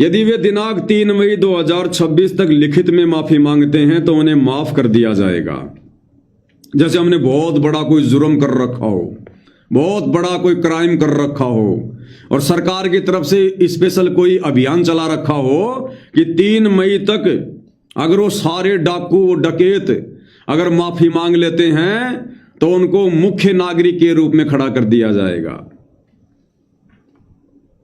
यदि वे दिनांक 3 मई 2026 तक लिखित में माफी मांगते हैं तो उन्हें माफ कर दिया जाएगा। जैसे हमने बहुत बड़ा कोई जुर्म कर रखा हो, बहुत बड़ा कोई क्राइम कर रखा हो और सरकार की तरफ से स्पेशल कोई अभियान चला रखा हो कि 3 मई तक अगर वो सारे डाकू डकैत अगर माफी मांग लेते हैं तो उनको मुख्य नागरिक के रूप में खड़ा कर दिया जाएगा।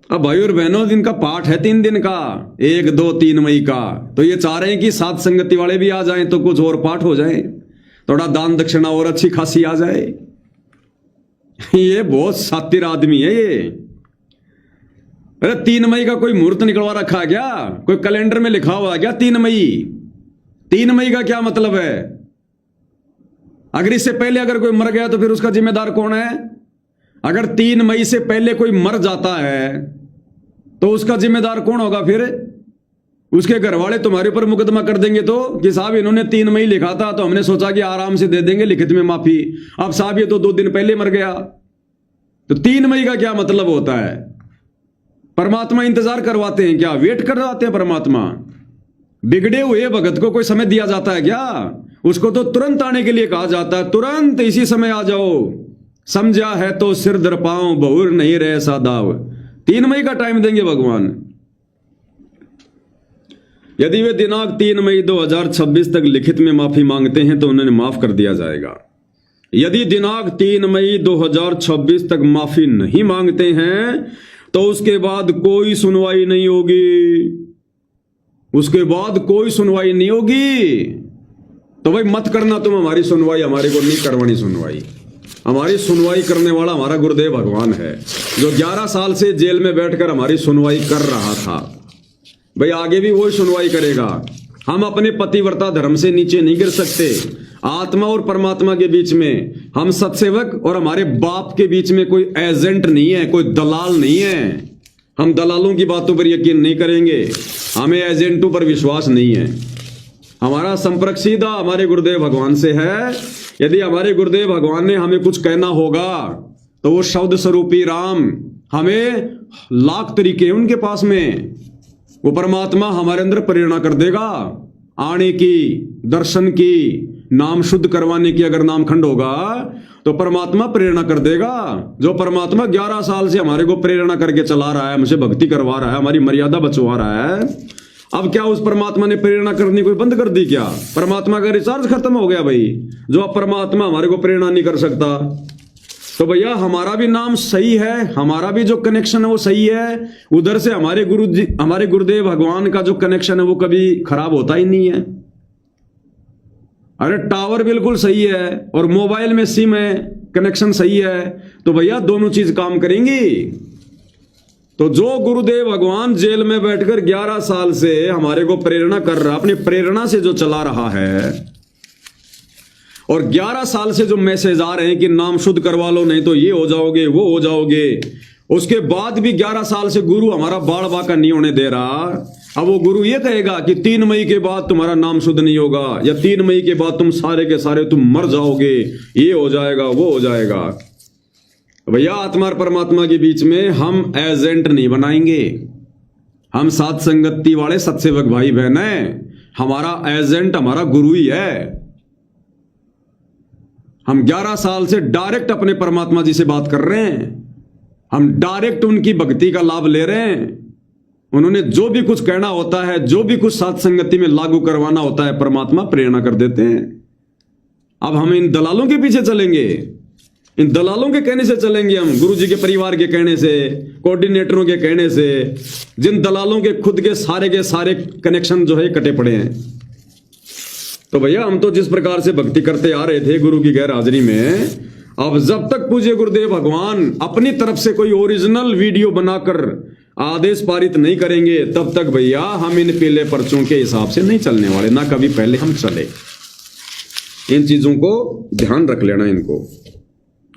अब भाई और बहनों, दिन का पाठ है 3 दिन का, 1, 2, 3 मई का। तो ये चाह रहे हैं कि सात संगति वाले भी आ जाएं तो कुछ और पाठ हो जाए, थोड़ा दान दक्षिणा और अच्छी खासी आ जाए। ये बहुत शातिर आदमी है ये। अरे 3 मई का कोई मुहूर्त निकलवा रखा है क्या? कोई कैलेंडर में लिखा हुआ है क्या 3 मई? 3 मई का क्या मतलब है? अगर इससे पहले अगर कोई मर गया तो फिर उसका जिम्मेदार कौन है? अगर 3 मई से पहले कोई मर जाता है तो उसका जिम्मेदार कौन होगा? फिर उसके घर वाले तुम्हारे ऊपर मुकदमा कर देंगे तो कि साहब इन्होंने 3 मई लिखा था तो हमने सोचा कि आराम से दे देंगे लिखित में माफी, अब साहब ये तो 2 दिन पहले मर गया। तो 3 मई का क्या मतलब होता है? परमात्मा इंतजार करवाते हैं क्या? वेट करवाते हैं परमात्मा? बिगड़े हुए भगत को कोई समय दिया जाता है क्या? उसको तो तुरंत आने के लिए कहा जाता है, तुरंत इसी समय आ जाओ, समझा है तो सिर दर पाओ, बहुर नहीं रहे सादाव। 3 मई का टाइम देंगे भगवान। यदि वे दिनांक 3 मई 2026 तक लिखित में माफी मांगते हैं तो उन्हें माफ कर दिया जाएगा। यदि दिनांक 3 मई 2026 तक माफी नहीं मांगते हैं तो उसके बाद कोई सुनवाई नहीं होगी। उसके बाद कोई सुनवाई नहीं होगी। तो भाई मत करना तुम हमारी सुनवाई, हमारे को नहीं करवानी सुनवाई। हमारी सुनवाई करने वाला हमारा गुरुदेव भगवान है, जो 11 साल से जेल में बैठकर हमारी सुनवाई कर रहा था। भाई आगे भी वही सुनवाई करेगा। हम अपने पतिव्रता धर्म से नीचे नहीं गिर सकते। आत्मा और परमात्मा के बीच में, हम सत्सेवक और हमारे बाप के बीच में कोई एजेंट नहीं है, कोई दलाल नहीं है। हम दलालों की बातों पर यकीन नहीं करेंगे, हमें एजेंटों पर विश्वास नहीं है। हमारा संपर्क सीधा हमारे गुरुदेव भगवान से है। यदि हमारे गुरुदेव भगवान ने हमें कुछ कहना होगा तो वो शब्द स्वरूपी राम, हमें लाख तरीके हैं उनके पास में। वो परमात्मा हमारे अंदर प्रेरणा कर देगा आने की, दर्शन की, नाम शुद्ध करवाने की। अगर नाम खंड होगा तो परमात्मा प्रेरणा कर देगा। जो परमात्मा 11 साल से हमारे को प्रेरणा करके चला रहा है, हमसे भक्ति करवा रहा है, हमारी मर्यादा बचवा रहा है, अब क्या उस परमात्मा ने प्रेरणा करनी कोई बंद कर दी क्या? परमात्मा का रिचार्ज खत्म हो गया भाई? जो अब परमात्मा हमारे को प्रेरणा नहीं कर सकता तो भैया हमारा भी नाम सही है, हमारा भी जो कनेक्शन है वो सही है। उधर से हमारे गुरु जी, हमारे गुरुदेव भगवान का जो कनेक्शन है वो कभी खराब होता ही नहीं है। अरे टावर बिल्कुल सही है और मोबाइल में सिम है, कनेक्शन सही है, तो भैया दोनों चीज काम करेंगी। तो जो गुरुदेव भगवान जेल में बैठकर 11 साल से हमारे को प्रेरणा कर रहा, अपनी प्रेरणा से जो चला रहा है, और 11 साल से जो मैसेज आ रहे हैं कि नाम शुद्ध करवा लो नहीं तो ये हो जाओगे, वो हो जाओगे, उसके बाद भी 11 साल से गुरु हमारा बाड़ बाका नहीं होने दे रहा। अब वो गुरु ये कहेगा कि 3 मई के बाद तुम्हारा नाम शुद्ध नहीं होगा, या 3 मई के बाद तुम सारे के सारे तुम मर जाओगे, ये हो जाएगा, वो हो जाएगा। भैया आत्मा और परमात्मा के बीच में हम एजेंट नहीं बनाएंगे। हम सात संगति वाले सत्सेवक भाई बहन हैं। हमारा एजेंट हमारा गुरु ही है। हम 11 साल से डायरेक्ट अपने परमात्मा जी से बात कर रहे हैं। हम डायरेक्ट उनकी भक्ति का लाभ ले रहे हैं। उन्होंने जो भी कुछ कहना होता है, जो भी कुछ सात संगति में लागू करवाना होता है, परमात्मा प्रेरणा कर देते हैं। अब हम इन दलालों के पीछे चलेंगे, इन दलालों के कहने से चलेंगे हम, गुरु जी के परिवार के कहने से, कोऑर्डिनेटरों के कहने से, जिन दलालों के खुद के सारे कनेक्शन जो है कटे पड़े हैं। तो भैया हम तो जिस प्रकार से भक्ति करते आ रहे थे गुरु की गैर हाजिरी में, अब जब तक पूज्य गुरुदेव भगवान अपनी तरफ से कोई ओरिजिनल वीडियो बनाकर आदेश पारित नहीं करेंगे, तब तक भैया हम इन पीले पर्चों के हिसाब से नहीं चलने वाले, ना कभी पहले हम चले। इन चीजों को ध्यान रख लेना। इनको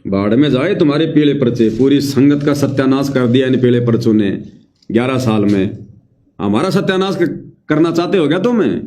बाढ़ में जाए तुम्हारे पीले पर्चे। पूरी संगत का सत्यानाश कर दिया इन पीले पर्चों ने 11 साल में। हमारा सत्यानाश करना चाहते हो क्या तुम्हें?